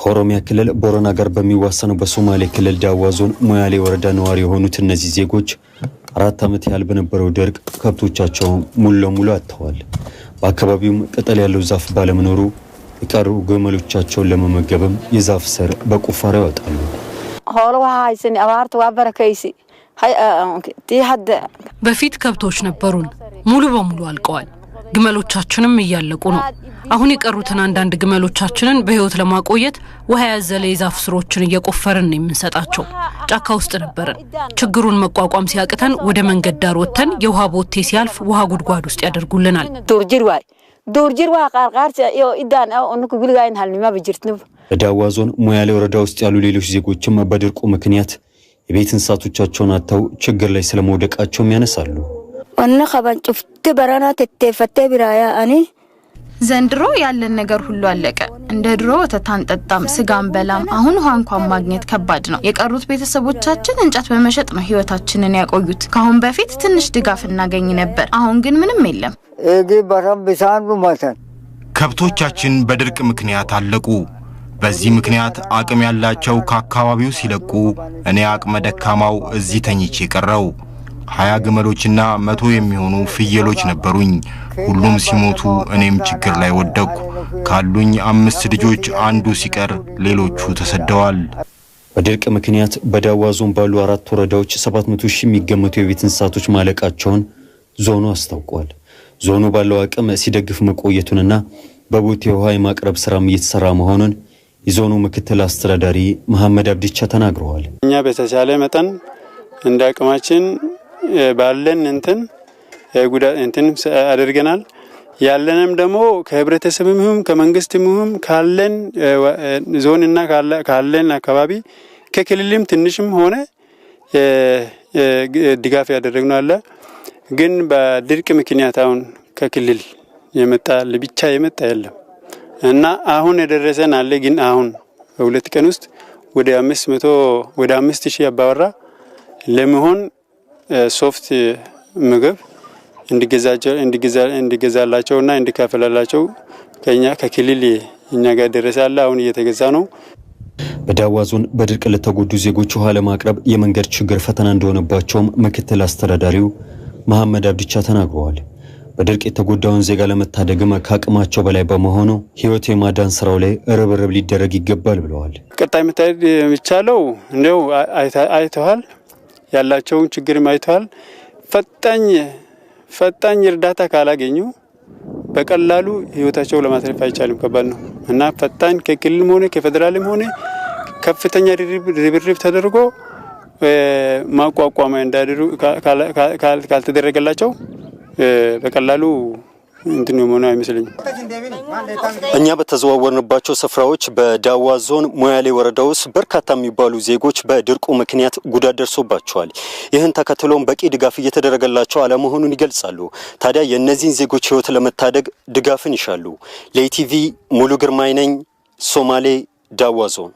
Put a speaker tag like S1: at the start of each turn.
S1: ከኦሮሚያ ክልል ቦረና ጋር በሚዋሰነው በሶማሌ ክልል ዳዋ ዞን ሞያሌ ወረዳ ነዋሪ የሆኑት እነዚህ ዜጎች 4 ዓመት ያህል በነበረው ድርቅ ከብቶቻቸውን ሙሉ ለሙሉ አጥተዋል። በአካባቢውም ቅጠል ያለው ዛፍ ባለመኖሩ የቀሩ ግመሎቻቸውን ለመመገብም የዛፍ ስር በቁፋሮ ያወጣሉ።
S2: በፊት ከብቶች ነበሩን፣ ሙሉ በሙሉ አልቀዋል። ግመሎቻችንም እያለቁ ነው። አሁን የቀሩትን አንዳንድ ግመሎቻችንን በህይወት ለማቆየት ውሃ ያዘለ የዛፍ ስሮችን እየቆፈርን ነው የምንሰጣቸው። ጫካ ውስጥ ነበርን። ችግሩን መቋቋም ሲያቅተን ወደ መንገድ ዳር ወጥተን የውሃ ቦቴ ሲያልፍ ውሃ ጉድጓድ ውስጥ ያደርጉልናል።
S3: ዶርጅርዋ ቃርቃርጽ ኢዳን እንኩ ጉልጋይን ሐልሚማ በጅርትነው
S1: በዳዋ ዞን ሞያሌ ወረዳ ውስጥ ያሉ ሌሎች ዜጎችም በድርቁ ምክንያት የቤት እንስሳቶቻቸውን አጥተው ችግር ላይ ስለመውደቃቸው ያነሳሉ።
S3: ወነ ኸባን ጭፍት በራና ተተፈተ ብራያ አኔ
S4: ዘንድሮ ያለን ነገር ሁሉ አለቀ። እንደ ድሮ ወተት አንጠጣም፣ ስጋን በላም። አሁን ውሃ እንኳን ማግኘት ከባድ ነው። የቀሩት ቤተሰቦቻችን እንጨት በመሸጥ ነው ህይወታችንን ያቆዩት። ካሁን በፊት ትንሽ ድጋፍ እናገኝ ነበር፣ አሁን ግን ምንም የለም።
S5: እጂ በራም ቢሳኑ ማተን
S6: ከብቶቻችን በድርቅ ምክንያት አለቁ። በዚህ ምክንያት አቅም ያላቸው ከአካባቢው ሲለቁ እኔ አቅመ ደካማው እዚህ ተኝቼ ቀረው። 20 ግመሎችና 100 የሚሆኑ ፍየሎች ነበሩኝ። ሁሉም ሲሞቱ እኔም ችግር ላይ ወደቅኩ። ካሉኝ 5 ልጆች አንዱ ሲቀር ሌሎቹ ተሰደዋል።
S1: በድርቅ ምክንያት በዳዋ ዞን ባሉ 4 ወረዳዎች 700,000 የሚገመቱ የቤት እንስሳቶች ማለቃቸውን ዞኑ አስታውቋል። ዞኑ ባለው አቅም ሲደግፍ መቆየቱንና በቦቴ ውሃ የማቅረብ ስራም እየተሰራ መሆኑን የዞኑ ምክትል አስተዳዳሪ መሐመድ አብዲቻ ተናግረዋል።
S7: እኛ በተቻለ መጠን እንደ አቅማችን ባለን እንትን አድርገናል። ያለንም ደግሞ ከህብረተሰብም ከመንግስትም ካለን ዞንና ካለን አካባቢ ከክልልም ትንሽም ሆነ ድጋፍ ያደረግነው አለ። ግን በድርቅ ምክንያት አሁን ከክልል የመጣ ለብቻ የመጣ የለም እና አሁን የደረሰን አለ። ግን አሁን በ2 ቀን ውስጥ ወደ 5000 አባወራ ለመሆን ሶፍት ምግብ እንዲገዛላቸውና እንዲካፈላላቸው ከኛ ከክልል እኛ ጋር ደረሳለ። አሁን እየተገዛ ነው።
S1: በዳዋ ዞን በድርቅ ለተጎዱ ዜጎች ውሃ ለማቅረብ የመንገድ ችግር ፈተና እንደሆነባቸውም ምክትል አስተዳዳሪው መሐመድ አብዲቻ ተናግረዋል። በድርቅ የተጎዳውን ዜጋ ለመታደግም ከአቅማቸው በላይ በመሆኑ ህይወት የማዳን ስራው ላይ ርብርብ ሊደረግ ይገባል ብለዋል።
S7: ቀጣይ መታደግ የሚቻለው እንደው አይተዋል፣ ያላቸውን ችግር አይተዋል። ፈጣኝ እርዳታ ካላገኙ በቀላሉ ህይወታቸው ለማትረፍ አይቻልም፣ ከባድ ነው እና ፈጣኝ ከክልልም ሆነ ከፌደራልም ሆነ ከፍተኛ ርብርብ ተደርጎ ማቋቋሚያ እንዳደረጉ ካልተደረገላቸው በቀላሉ እንትን ሆነ አይመስልኝም።
S1: እኛ በተዘዋወርንባቸው ስፍራዎች በዳዋ ዞን ሞያሌ ወረዳ ውስጥ በርካታ የሚባሉ ዜጎች በድርቁ ምክንያት ጉዳት ደርሶባቸዋል። ይህን ተከትሎም በቂ ድጋፍ እየተደረገላቸው አለመሆኑን ይገልጻሉ። ታዲያ የእነዚህን ዜጎች ህይወት ለመታደግ ድጋፍን ይሻሉ። ለኢቲቪ ሙሉ ግርማይ ነኝ፣ ሶማሌ ዳዋ ዞን።